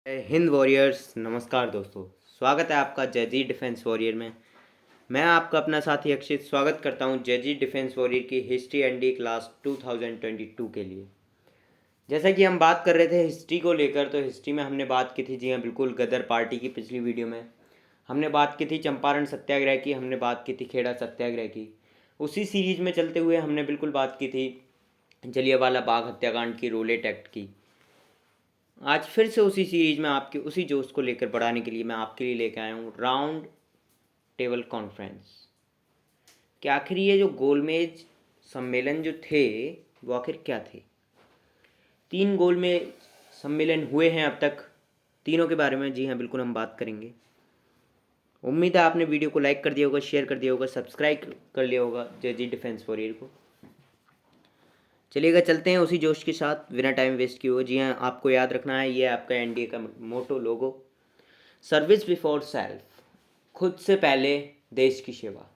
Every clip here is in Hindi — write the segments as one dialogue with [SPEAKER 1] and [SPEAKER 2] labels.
[SPEAKER 1] हिंद वॉरियर्स, नमस्कार दोस्तों। स्वागत है आपका जयजी डिफेंस वॉरियर में। मैं आपका अपना साथी अक्षित स्वागत करता हूं जयजी डिफेंस वॉरियर की हिस्ट्री एनडी क्लास 2022 के लिए। जैसा कि हम बात कर रहे थे हिस्ट्री को लेकर, तो हिस्ट्री में हमने बात की थी, जी हाँ बिल्कुल, गदर पार्टी की। पिछली वीडियो में हमने बात की थी चंपारण सत्याग्रह की, हमने बात की थी खेड़ा सत्याग्रह की। उसी सीरीज में चलते हुए हमने बिल्कुल बात की थी जलियांवाला बाग हत्याकांड की, रोलेट एक्ट की। आज फिर से उसी सीरीज में आपके उसी जोश को लेकर बढ़ाने के लिए मैं आपके लिए लेकर आया हूँ राउंड टेबल कॉन्फ्रेंस। कि आखिर ये जो गोलमेज सम्मेलन जो थे वो आखिर क्या थे। 3 गोलमेज सम्मेलन हुए हैं अब तक। तीनों के बारे में जी हाँ बिल्कुल हम बात करेंगे। उम्मीद है आपने वीडियो को लाइक कर दिया होगा, शेयर कर दिया होगा, सब्सक्राइब कर लिया होगा जय जी डिफेंस वॉरियर को। चलिएगा चलते हैं उसी जोश के साथ, बिना टाइम वेस्ट किए हुए। जी हाँ, आपको याद रखना है, ये आपका एनडीए का मोटो लोगो, सर्विस बिफोर सेल्फ, खुद से पहले देश की सेवा।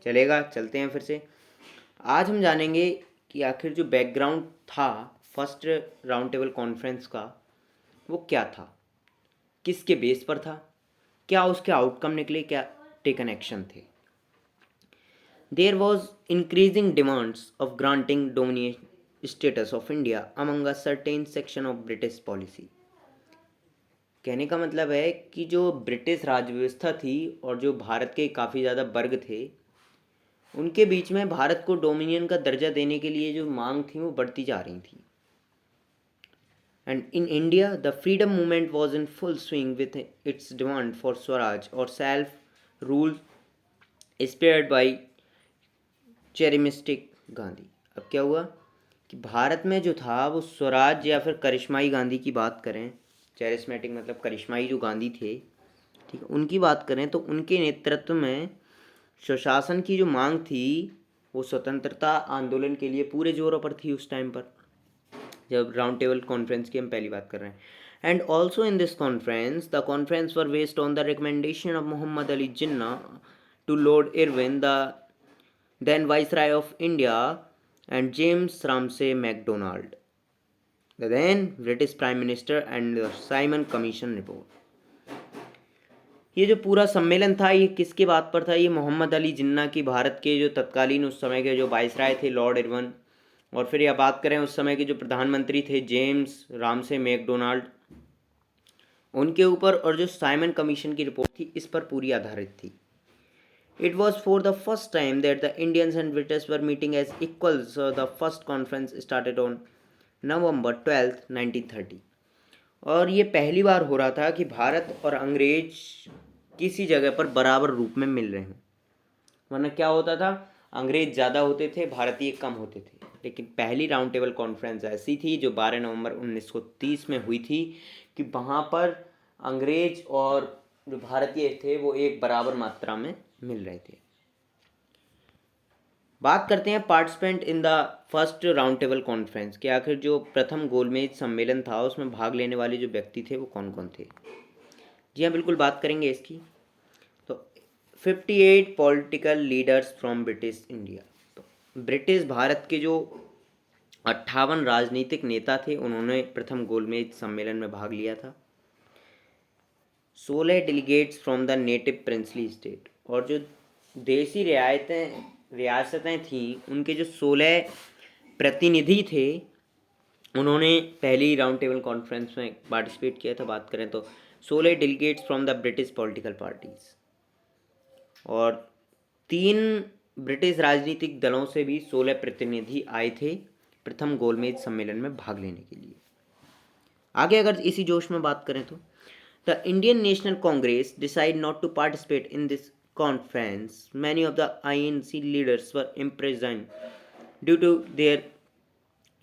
[SPEAKER 1] चलेगा चलते हैं फिर से। आज हम जानेंगे कि आखिर जो बैकग्राउंड था फर्स्ट राउंड टेबल कॉन्फ्रेंस का वो क्या था, किसके बेस पर था, क्या उसके आउटकम निकले, क्या टेकन एक्शन थे। There was increasing demands of granting dominion status of India among a certain section of British policy। कहने का मतलब है कि जो ब्रिटिश राज व्यवस्था थी और जो भारत के काफ़ी ज़्यादा वर्ग थे, उनके बीच में भारत को डोमिनियन का दर्जा देने के लिए जो मांग थी वो बढ़ती जा रही थी। And in India the freedom movement was in full swing with its demand for Swaraj और self rule inspired by charismatic Gandhi. अब क्या हुआ कि भारत में जो था वो स्वराज या फिर करिश्माई गांधी की बात करें, चेरिस्मेटिक मतलब करिश्माई जो गांधी थे, ठीक है, उनकी बात करें तो उनके नेतृत्व में स्वशासन की जो मांग थी वो स्वतंत्रता आंदोलन के लिए पूरे जोरों पर थी उस टाइम पर, जब राउंड टेबल कॉन्फ्रेंस की हम पहली बात कर रहे हैं। And also in this conference the conference were based on the recommendation of Mohammad Ali Jinnah to Lord Irwin the then Viceroy of India, and James Ramsay MacDonald, the then British Prime Minister, and the Simon Commission report। ये जो पूरा सम्मेलन था ये किसके बात पर था? ये मोहम्मद अली जिन्ना की, भारत के जो तत्कालीन उस समय के जो वाइसराय थे लॉर्ड इरविन, और फिर यह बात करें उस समय के जो प्रधानमंत्री थे जेम्स रामसे मैकडोनाल्ड, उनके ऊपर, और जो साइमन कमीशन की रिपोर्ट थी इस पर पूरी आधारित थी। It was for the first time that the Indians and British were meeting as equals. So the first conference started on November 12th, 1930। और ये पहली बार हो रहा था कि भारत और अंग्रेज किसी जगह पर बराबर रूप में मिल रहे हैं। वरना क्या होता था, अंग्रेज ज़्यादा होते थे, भारतीय कम होते थे। लेकिन पहली राउंड टेबल कॉन्फ्रेंस ऐसी थी जो 12 नवंबर 1930 में हुई थी कि वहाँ पर अंग्रेज और जो भारतीय थे वो एक बराबर मात्रा में मिल रहे थे। बात करते हैं participant in the first round table conference के, आखिर जो प्रथम गोलमेज सम्मेलन था उसमें भाग लेने वाले जो व्यक्ति थे वो कौन कौन थे। जी हाँ बिल्कुल बात करेंगे इसकी। तो 58 political leaders from British India. तो ब्रिटिश भारत के जो 58 राजनीतिक नेता थे उन्होंने प्रथम गोलमेज सम्मेलन में भाग लिया था। 16 delegates from the native princely state, और जो देसी रियासतें थीं उनके जो 16 प्रतिनिधि थे उन्होंने पहली राउंड टेबल कॉन्फ्रेंस में पार्टिसिपेट किया था। बात करें तो 16 delegates from the British political parties, और 3 ब्रिटिश राजनीतिक दलों से भी 16 प्रतिनिधि आए थे प्रथम गोलमेज सम्मेलन में भाग लेने के लिए। आगे अगर इसी जोश में बात करें तो the Indian National Congress decided not to participate in this conference. Many of the INC leaders were imprisoned due to their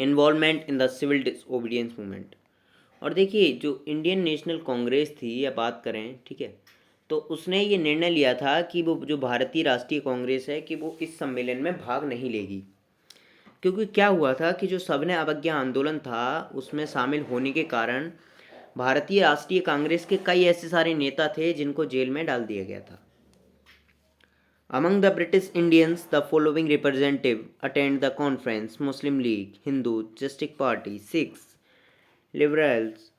[SPEAKER 1] involvement in the civil disobedience movement। और देखिए जो इंडियन नेशनल कांग्रेस थी या बात करें, ठीक है, तो उसने ये निर्णय लिया था कि वो जो भारतीय राष्ट्रीय कांग्रेस है कि वो इस सम्मेलन में भाग नहीं लेगी, क्योंकि क्या हुआ था कि जो सबने अवज्ञा आंदोलन था उसमें शामिल होने के कारण भारतीय राष्ट्रीय कांग्रेस के कई ऐसे सारे नेता थे जिनको जेल में डाल दिया गया था। Among the British Indians the following representative attend the conference: Muslim League, Hindu, Justice Party, Sikhs, liberals,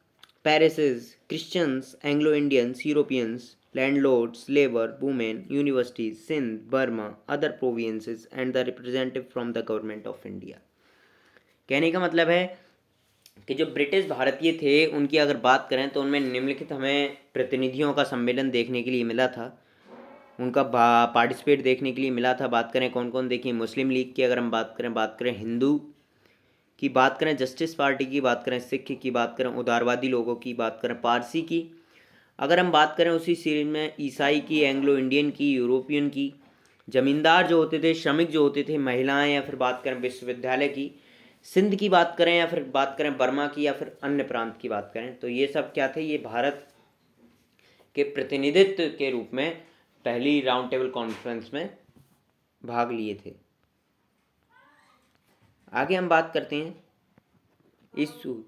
[SPEAKER 1] Parsis, Christians, Anglo Indians, Europeans, landlords, labour, women, universities, Sindh, Burma, other provinces and the representative from the government of India. कहने का मतलब है कि जो ब्रिटिश भारतीय थे उनकी अगर बात करें तो उनमें निम्नलिखित हमें प्रतिनिधियों का सम्मेलन देखने के लिए मिला था, उनका पार्टिसिपेट देखने के लिए मिला था। बात करें कौन कौन, देखिए मुस्लिम लीग की अगर हम बात करें हिंदू की, बात करें जस्टिस पार्टी की, बात करें सिख की, बात करें उदारवादी लोगों की, बात करें पारसी की, अगर हम बात करें उसी सीरीज में ईसाई की, एंग्लो इंडियन की, यूरोपियन की, जमींदार जो होते थे, श्रमिक जो होते थे, महिलाएं, या फिर बात करें विश्वविद्यालय की, सिंध की बात करें, या फिर बात करें बर्मा की, या फिर अन्य प्रांत की बात करें, तो ये सब क्या थे, ये भारत के प्रतिनिधित्व के रूप में पहली राउंड टेबल कॉन्फ्रेंस में भाग लिए थे। आगे हम बात करते हैं इशू,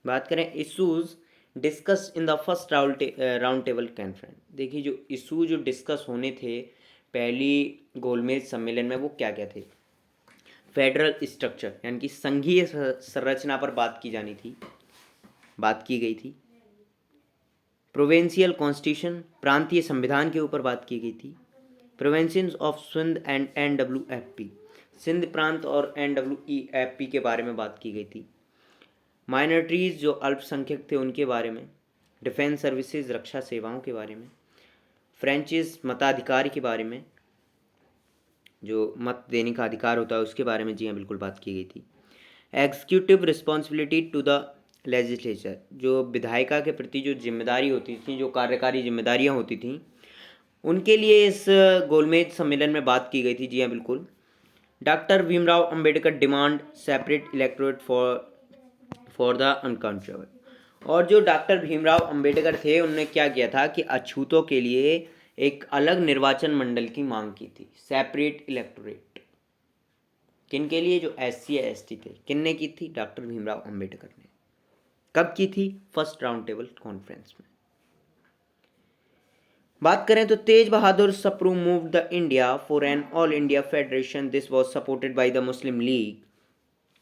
[SPEAKER 1] बात करें issues discuss in the first round table conference. देखिए जो इशू जो डिस्कस होने थे पहली गोलमेज सम्मेलन में वो क्या क्या थे। फेडरल स्ट्रक्चर यानी कि संघीय संरचना पर बात की जानी थी, बात की गई थी। प्रोविंशियल कॉन्स्टिट्यूशन, प्रांतीय संविधान के ऊपर बात की गई थी। Provinces of Sindh and NWFP, Sindh प्रांत और NWEFP के बारे में बात की गई थी। माइनॉरिटीज़ जो अल्पसंख्यक थे उनके बारे में। डिफेंस सर्विसेज, रक्षा सेवाओं के बारे में। फ्रेंचिस मताधिकार के बारे में, जो मत देने का अधिकार होता है उसके बारे में, जी हाँ बिल्कुल बात की गई थी। Executive responsibility to the legislature, जो विधायिका के प्रति जो जिम्मेदारी होती थी, जो कार्यकारी जिम्मेदारियां होती थीं, उनके लिए इस गोलमेज सम्मेलन में बात की गई थी, जी हाँ बिल्कुल। Doctor Bhimrao Ambedkar demand separate electorate for the uncountable, और जो डॉक्टर भीमराव अंबेडकर थे उन्होंने क्या किया था कि अछूतों के लिए एक अलग निर्वाचन मंडल की मांग की थी, सेपरेट इलेक्टोरेट। किन के लिए, जो SC या ST थे। किनने की थी, डॉक्टर भीमराव अंबेडकर ने। कब की थी, फर्स्ट राउंड टेबल कॉन्फ्रेंस में। बात करें तो Tej Bahadur Sapru move the India for an all India federation, this was supported by the Muslim League.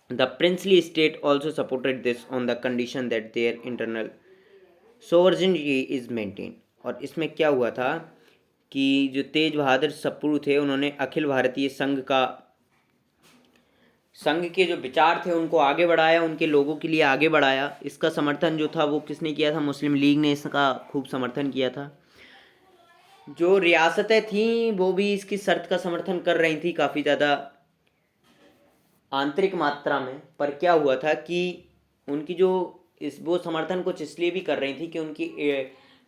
[SPEAKER 1] The princely state also supported this on the condition that their internal sovereignty is maintain. और इसमें क्या हुआ था कि जो तेज बहादुर सप्रू थे उन्होंने अखिल भारतीय संघ के जो विचार थे उनको आगे बढ़ाया, उनके लोगों के लिए आगे बढ़ाया। इसका समर्थन जो था वो किसने किया था, मुस्लिम लीग ने इसका खूब समर्थन किया था। जो रियासतें थीं वो भी इसकी शर्त का समर्थन कर रही थी काफ़ी ज़्यादा आंतरिक मात्रा में। पर क्या हुआ था कि उनकी जो वो समर्थन कुछ इसलिए भी कर रही थी कि उनकी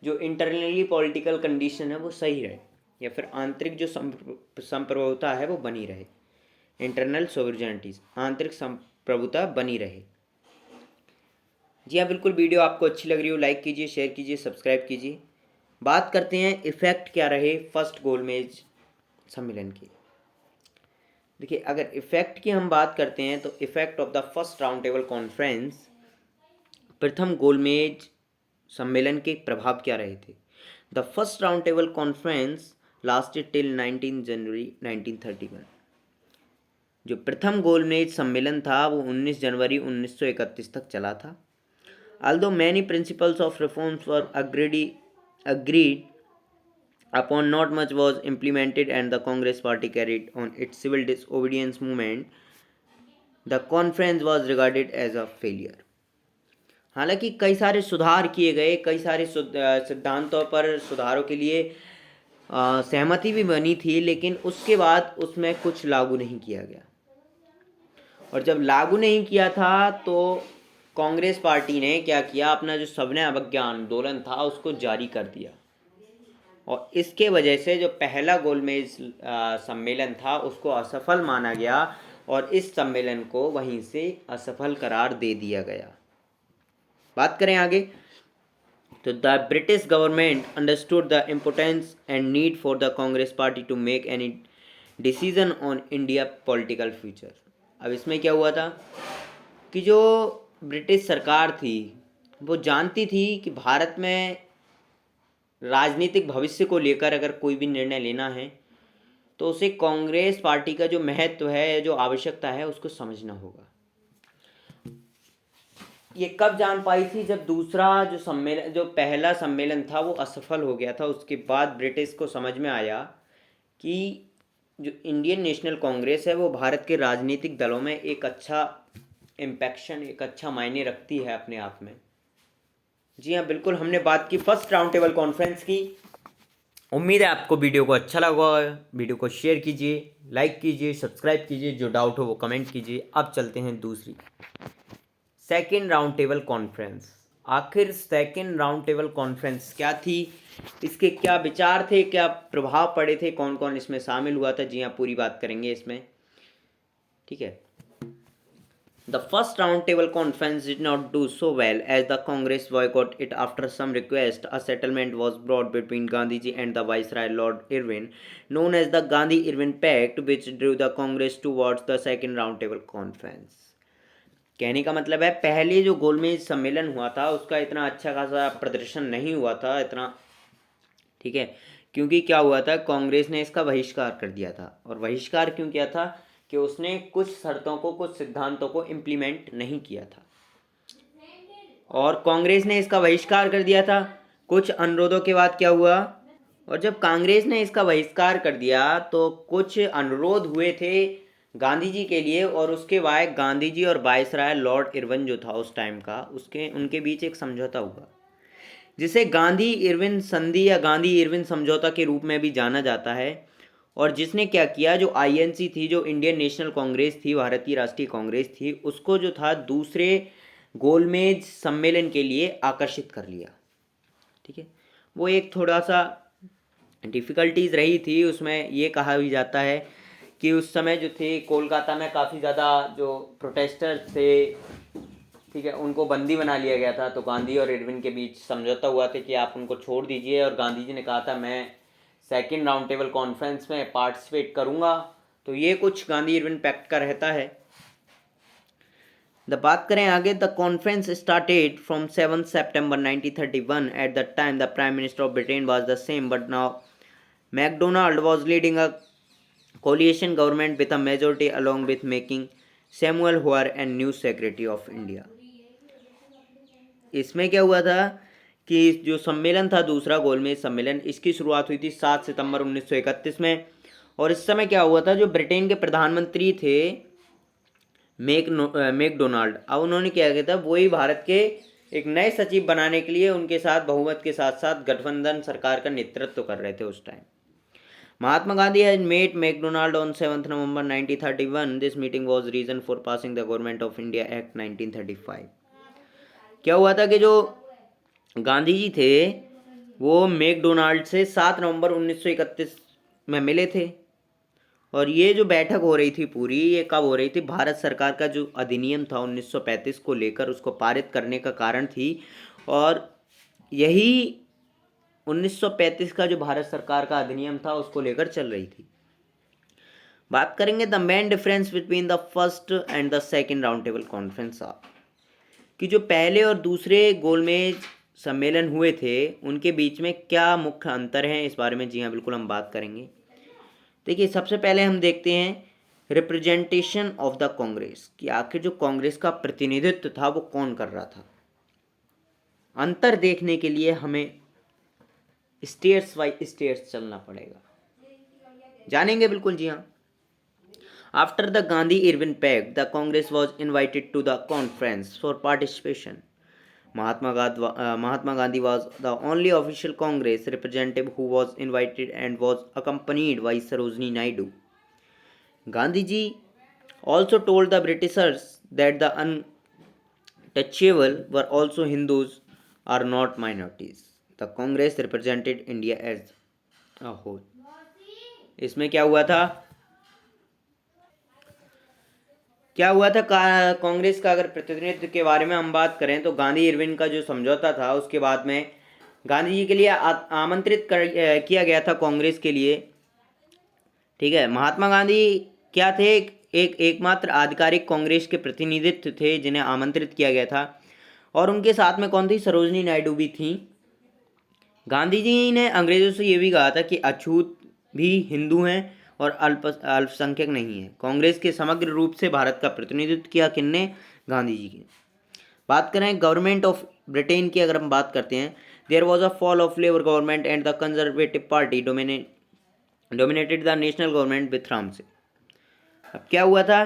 [SPEAKER 1] जो इंटरनली पॉलिटिकल कंडीशन है वो सही रहे, या फिर आंतरिक जो संप्रभुता है वो बनी रहे, इंटरनल सोवर्जेनिटीज, आंतरिक संप्रभुता बनी रहे। जी हाँ बिल्कुल, वीडियो आपको अच्छी लग रही हो लाइक कीजिए, शेयर कीजिए, सब्सक्राइब कीजिए। बात करते हैं इफ़ेक्ट क्या रहे फर्स्ट गोलमेज सम्मेलन के। देखिए अगर इफ़ेक्ट की हम बात करते हैं तो effect of the first round table conference, प्रथम गोलमेज सम्मेलन के प्रभाव क्या रहे थे। The first round table conference lasted till 19 जनवरी 1931। जो प्रथम गोलमेज सम्मेलन था वो 19 जनवरी 1931 तक चला था। Although many principles of reforms were agreed upon, not much was implemented and the Congress party carried on its civil disobedience movement. The conference was regarded as a failure. हालांकि कई सारे सुधार किए गए, कई सारे सिद्धांतों पर सुधारों के लिए सहमति भी बनी थी, लेकिन उसके बाद उसमें कुछ लागू नहीं किया गया। और जब लागू नहीं किया था तो कांग्रेस पार्टी ने क्या किया, अपना जो सविनय अवज्ञा आंदोलन था उसको जारी कर दिया, और इसके वजह से जो पहला गोलमेज सम्मेलन था उसको असफल माना गया, और इस सम्मेलन को वहीं से असफल करार दे दिया गया। बात करें आगे तो the British government understood the importance and need for the Congress party to make any decision on India political future. अब इसमें क्या हुआ था कि जो ब्रिटिश सरकार थी वो जानती थी कि भारत में राजनीतिक भविष्य को लेकर अगर कोई भी निर्णय लेना है तो उसे कांग्रेस पार्टी का जो महत्व है, जो आवश्यकता है, उसको समझना होगा। ये कब जान पाई थी, जब दूसरा जो सम्मेलन, जो पहला सम्मेलन था वो असफल हो गया था। उसके बाद ब्रिटिश को समझ में आया कि जो इंडियन नेशनल कांग्रेस है वो भारत के राजनीतिक दलों में एक अच्छा इम्पैक्शन, एक अच्छा मायने रखती है अपने आप में। जी हाँ, बिल्कुल, हमने बात की फर्स्ट राउंड टेबल कॉन्फ्रेंस की। उम्मीद है आपको वीडियो को अच्छा लगा होगा। वीडियो को शेयर कीजिए, लाइक कीजिए, सब्सक्राइब कीजिए, जो डाउट हो वो कमेंट कीजिए। अब चलते हैं दूसरी सेकेंड राउंड टेबल कॉन्फ्रेंस। आखिर सेकेंड राउंड टेबल कॉन्फ्रेंस क्या थी, इसके क्या विचार थे, क्या प्रभाव पड़े थे, कौन कौन इसमें शामिल हुआ था, जी हाँ पूरी बात करेंगे इसमें। ठीक है। The first roundtable conference did not do so well as the Congress boycotted it after some request. A settlement was brought between Gandhiji and the Viceroy Lord Irwin, known as the Gandhi-Irwin Pact, which drew the Congress towards the second roundtable conference. कहने का मतलब है पहले जो गोलमेज सम्मेलन हुआ था उसका इतना अच्छा खासा प्रदर्शन नहीं हुआ था इतना, ठीक है, क्योंकि क्या हुआ था, कांग्रेस ने इसका बहिष्कार कर दिया था। और बहिष्कार क्यों किया था कि उसने कुछ शर्तों को, कुछ सिद्धांतों को इम्प्लीमेंट नहीं किया था, और कांग्रेस ने इसका बहिष्कार कर दिया था। कुछ अनुरोधों के बाद क्या हुआ, और जब कांग्रेस ने इसका बहिष्कार कर दिया तो कुछ अनुरोध हुए थे गांधी जी के लिए, और उसके बाद गांधी जी और वायसराय लॉर्ड इरविन जो था उस टाइम का, उसके उनके बीच एक समझौता हुआ जिसे गांधी इरविन संधि या गांधी इरविन समझौता के रूप में भी जाना जाता है। और जिसने क्या किया, जो आईएनसी थी, जो इंडियन नेशनल कांग्रेस थी, भारतीय राष्ट्रीय कांग्रेस थी, उसको जो था दूसरे गोलमेज सम्मेलन के लिए आकर्षित कर लिया। ठीक है, वो एक थोड़ा सा डिफ़िकल्टीज रही थी उसमें। ये कहा भी जाता है कि उस समय जो थे कोलकाता में काफ़ी ज़्यादा जो प्रोटेस्टर थे, ठीक है, उनको बंदी बना लिया गया था। तो गांधी और इरविन के बीच समझौता हुआ था कि आप उनको छोड़ दीजिए, और गांधी जी ने कहा था मैं सेकेंड राउंड टेबल कॉन्फ्रेंस में पार्टिसिपेट करूंगा। तो ये कुछ गांधी इरविन पैक्ट का रहता है। बात करें आगे, the conference started from 7 September 1931। At the time the prime minister of Britain was the same, but now MacDonald was leading a coalition government with a majority, along with making Samuel Hoare and new secretary of India. इसमें क्या हुआ था कि जो सम्मेलन था दूसरा गोलमेज सम्मेलन, इसकी शुरुआत हुई थी 7 सितंबर 1931 में। और इस समय क्या हुआ था, जो ब्रिटेन के प्रधानमंत्री थे मैकडोनाल्ड, अब उन्होंने क्या किया था, वही भारत के एक नए सचिव बनाने के लिए उनके साथ बहुमत के साथ साथ गठबंधन सरकार का नेतृत्व कर रहे थे उस time. Mahatma Gandhi had met MacDonald on 7th November 1931. This meeting was reason for passing the Government of India Act 1935. क्या हुआ था कि जो गांधी जी थे वो मैकडोनाल्ड से 7 नवंबर 1931 में मिले थे, और ये जो बैठक हो रही थी पूरी, ये कब हो रही थी, भारत सरकार का जो अधिनियम था 1935 को लेकर, उसको पारित करने का कारण थी। और यही 1935 का जो भारत सरकार का अधिनियम था उसको लेकर चल रही थी। बात करेंगे the main difference between the first and the second round table conference कि जो पहले और दूसरे गोलमेज सम्मेलन हुए थे उनके बीच में क्या मुख्य अंतर हैं, इस बारे में जी हाँ बिल्कुल हम बात करेंगे। देखिए, सबसे पहले हम देखते हैं रिप्रेजेंटेशन ऑफ द कांग्रेस, कि आखिर जो कांग्रेस का प्रतिनिधित्व था वो कौन कर रहा था। अंतर देखने के लिए हमें स्टेट्स बाय स्टेट्स चलना पड़ेगा, जानेंगे बिल्कुल, जी हाँ। After the Gandhi-Irwin Pact, the Congress was invited to the conference for participation. Mahatma Gandhi was the only official Congress representative who was invited and was accompanied by Sarojini Naidu. Gandhi ji also told the Britishers that the untouchable were also Hindus, are not minorities. The Congress represented India as a whole. इसमें क्या हुआ था, कांग्रेस का अगर प्रतिनिधित्व के बारे में हम बात करें तो गांधी इरविन का जो समझौता था उसके बाद में गांधी जी के लिए आमंत्रित किया गया था कांग्रेस के लिए। ठीक है, महात्मा गांधी क्या थे, एकमात्र आधिकारिक कांग्रेस के प्रतिनिधित्व थे जिन्हें आमंत्रित किया गया था, और उनके साथ में कौन थी, सरोजनी नायडू भी थी। गांधी जी ने अंग्रेजों से ये भी कहा था कि अछूत भी हिंदू हैं और अल्पसंख्यक नहीं है। कांग्रेस के समग्र रूप से भारत का प्रतिनिधित्व किया किसने, गांधी जी ने। बात करें गवर्नमेंट ऑफ ब्रिटेन की, अगर हम बात करते हैं, there was a fall of labour government and the conservative party dominated the national government with Ramsay. अब क्या हुआ था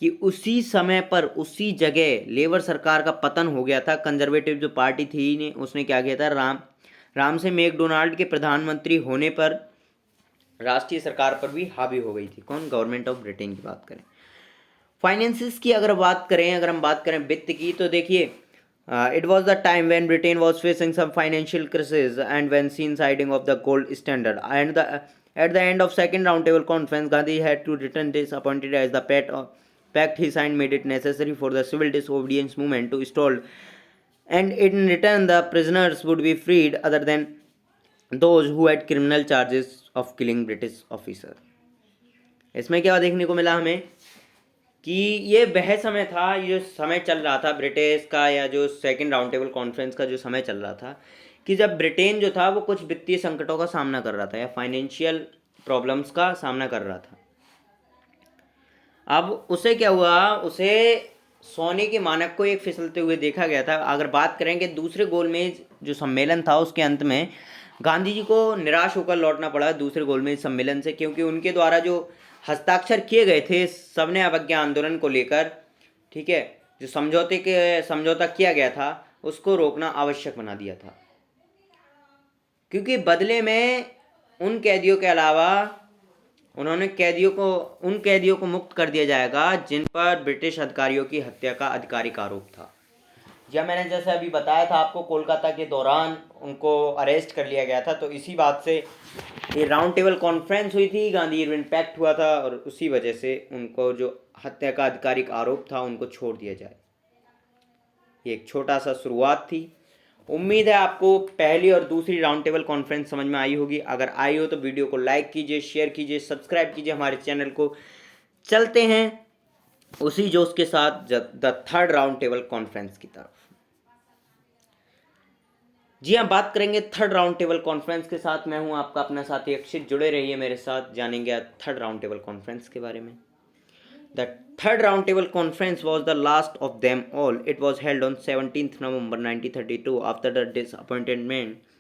[SPEAKER 1] कि उसी समय पर उसी जगह लेबर सरकार का पतन हो गया था। कंजर्वेटिव जो पार्टी थी ने उसने क्या किया था, राम से मैकडोनाल्ड के प्रधानमंत्री होने पर राष्ट्रीय सरकार पर भी हावी हो गई थी। कौन? गवर्नमेंट ऑफ ब्रिटेन की बात करें। फाइनेंसिस की अगर हम बात करें वित्त की, तो देखिए it was the time when Britain was facing some financial crisis and when seen siding of the gold standard and at the end of second roundtable conference, Gandhi had to return disappointed as the pact he signed made it necessary for the civil disobedience movement to stall, and in return the prisoners would be freed other than those who had criminal charges of killing British officer। इसमें क्या देखने को मिला हमें कि ये वह समय था, ये समय चल रहा था ब्रिटिश का, या जो सेकेंड राउंड टेबल कॉन्फ्रेंस का जो समय चल रहा था, कि जब ब्रिटेन जो था वो कुछ वित्तीय संकटों का सामना कर रहा था या फाइनेंशियल प्रॉब्लम्स का सामना कर रहा था। अब उसे क्या हुआ, उसे सोने के मानक को एक फिसलते हुए देखा गया था। अगर बात करें कि दूसरे गोलमेज जो सम्मेलन था उसके अंत में गांधी जी को निराश होकर लौटना पड़ा दूसरे गोलमेज सम्मेलन से, क्योंकि उनके द्वारा जो हस्ताक्षर किए गए थे सबने अवज्ञा आंदोलन को लेकर, ठीक है, जो समझौता किया गया था उसको रोकना आवश्यक बना दिया था, क्योंकि बदले में उन कैदियों के अलावा उन्होंने उन कैदियों को मुक्त कर दिया जाएगा जिन पर ब्रिटिश अधिकारियों की हत्या का आधिकारिक आरोप था। या मैंने जैसे अभी बताया था आपको, कोलकाता के दौरान उनको अरेस्ट कर लिया गया था, तो इसी बात से ये राउंड टेबल कॉन्फ्रेंस हुई थी, गांधी इरविन पैक्ट हुआ था, और उसी वजह से उनको जो हत्या का आधिकारिक आरोप था उनको छोड़ दिया जाए। ये एक छोटा सा शुरुआत थी। उम्मीद है आपको पहली और दूसरी राउंड टेबल कॉन्फ्रेंस समझ में आई होगी। अगर आई हो तो वीडियो को लाइक कीजिए, शेयर कीजिए, सब्सक्राइब कीजिए हमारे चैनल को। चलते हैं उसी जोश के साथ the third round table conference की तरफ। जी हाँ, बात करेंगे थर्ड राउंड टेबल कॉन्फ्रेंस के साथ। मैं हूं आपका अपना साथी अक्षित, जुड़े रहिए मेरे साथ, जानेंगे थर्ड राउंड टेबल कॉन्फ्रेंस के बारे में। The third roundtable conference was the last of them all. It was held on 17th November 1932. After the disappointment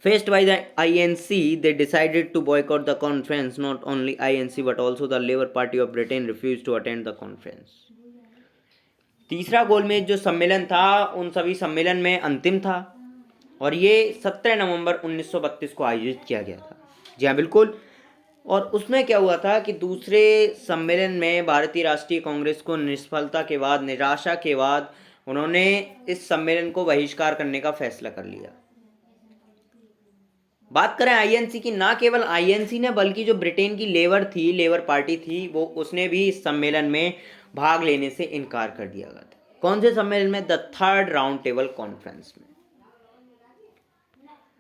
[SPEAKER 1] faced by the INC, they decided to boycott the conference. Not only INC but also the Labour Party of Britain refused to attend the conference. तीसरा गोलमेज जो सम्मेलन था उन सभी सम्मेलन में अंतिम था, और ये 17 नवंबर 1932 को आयोजित किया गया था। जी हाँ, बिल्कुल। और उसमें क्या हुआ था कि दूसरे सम्मेलन में भारतीय राष्ट्रीय कांग्रेस को निष्फलता के बाद, निराशा के बाद, उन्होंने इस सम्मेलन को बहिष्कार करने का फैसला कर लिया। बात करें आईएनसी की, ना केवल आईएनसी ने बल्कि जो ब्रिटेन की लेबर पार्टी थी वो उसने भी इस सम्मेलन में भाग लेने से इनकार कर दिया गया था। कौन से सम्मेलन में? The third round table conference में।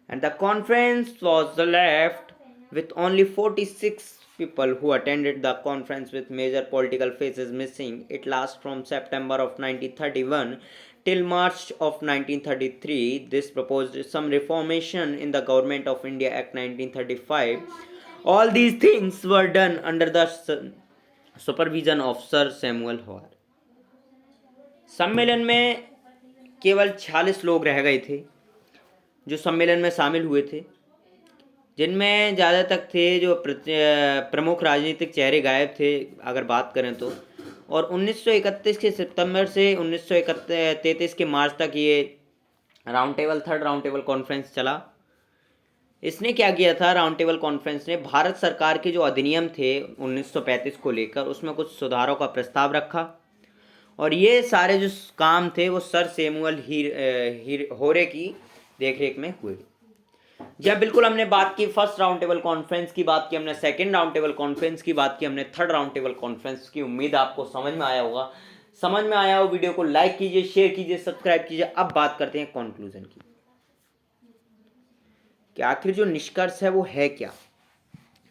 [SPEAKER 1] And the conference was left with only 46 people who attended the conference, with major political faces missing. It lasts from September of 1931 till March of 1933. This proposed some reformation in the Government of India Act 1935. All these things were done under the supervision of Sir Samuel Hoare. सम्मेलन में केवल 46 लोग रह गए थे जो सम्मेलन में शामिल हुए थे, जिनमें ज़्यादातर थे जो प्रमुख राजनीतिक चेहरे गायब थे अगर बात करें तो। और 1931 के सितंबर से 1933 के मार्च तक ये थर्ड राउंड टेबल कॉन्फ्रेंस चला। इसने क्या किया था, राउंड टेबल कॉन्फ्रेंस ने भारत सरकार के जो अधिनियम थे 1935 को लेकर, उसमें कुछ सुधारों का प्रस्ताव रखा, और ये सारे जो काम थे वो सर सैमुअल होरे की देखरेख में हुए। जब बिल्कुल हमने बात की फर्स्ट राउंड टेबल कॉन्फ्रेंस की, बात की हमने सेकंड राउंड टेबल कॉन्फ्रेंस की, बात की हमने थर्ड राउंड टेबल कॉन्फ्रेंस की। उम्मीद आपको समझ में आया होगा। समझ में आया हो वीडियो को लाइक कीजिए, शेयर कीजिए, सब्सक्राइब कीजिए। अब बात करते हैं कंक्लूजन की कि आखिर जो निष्कर्ष है वो है क्या।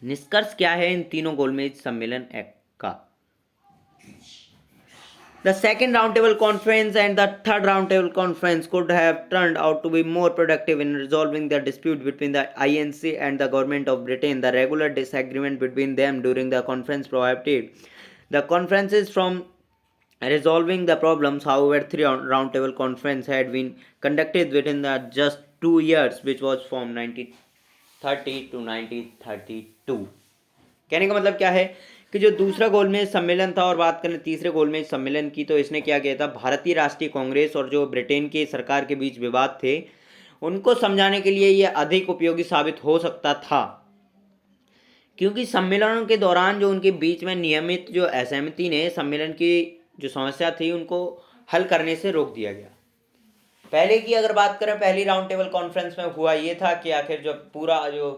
[SPEAKER 1] निष्कर्ष क्या है इन तीनों गोलमेज सम्मेलन एक्ट का? The second roundtable conference and the third roundtable conference could have turned out to be more productive in resolving the dispute between the INC and the government of Britain. The regular disagreement between them during the conference prohibited the conferences from Resolving the problems, however, three roundtable conference had been conducted within the just 2 years, which was from 1930 to 1932. कहने का मतलब क्या है कि जो दूसरा गोलमेज सम्मेलन था, और बात करें तीसरे गोलमेज सम्मेलन की, तो इसने क्या किया था, भारतीय राष्ट्रीय कांग्रेस और जो ब्रिटेन की सरकार के बीच विवाद थे उनको समझाने के लिए यह अधिक उपयोगी साबित हो सकता था, क्योंकि सम्मेलनों के दौरान जो उनके बीच में नियमित जो असहमति ने सम्मेलन की जो समस्या थी उनको हल करने से रोक दिया गया। पहले की अगर बात करें, पहली राउंड टेबल कॉन्फ्रेंस में हुआ ये था कि आखिर जो पूरा जो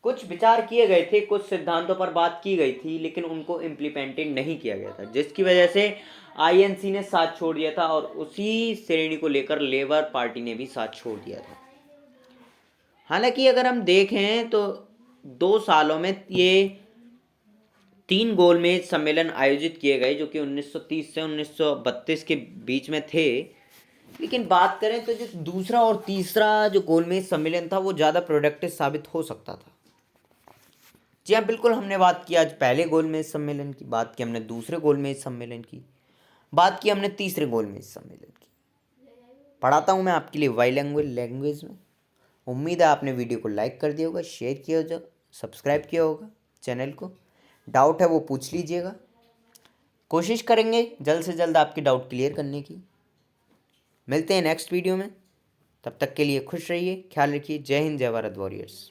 [SPEAKER 1] कुछ विचार किए गए थे, कुछ सिद्धांतों पर बात की गई थी, लेकिन उनको इम्प्लीमेंटेड नहीं किया गया था, जिसकी वजह से आईएनसी ने साथ छोड़ दिया था और उसी श्रेणी को लेकर लेबर पार्टी ने भी साथ छोड़ दिया था। हालांकि अगर हम देखें तो 2 सालों में ये 3 गोलमेज सम्मेलन आयोजित किए गए, जो कि 1930 से 1932 के बीच में थे। लेकिन बात करें तो जो दूसरा और तीसरा जो गोलमेज सम्मेलन था वो ज़्यादा प्रोडक्टिव साबित हो सकता था। जी हाँ, बिल्कुल, हमने बात की आज पहले गोलमेज सम्मेलन की, बात की हमने दूसरे गोलमेज सम्मेलन की, बात की हमने तीसरे गोलमेज सम्मेलन की। पढ़ाता हूँ मैं आपके लिए वाई लैंग्वेज में। उम्मीद है आपने वीडियो को लाइक कर दिया होगा, शेयर किया होगा, सब्सक्राइब किया होगा चैनल को। डाउट है वो पूछ लीजिएगा, कोशिश करेंगे जल्द से जल्द आपके डाउट क्लियर करने की। मिलते हैं नेक्स्ट वीडियो में, तब तक के लिए खुश रहिए, ख्याल रखिए। जय हिंद, जय भारत वॉरियर्स।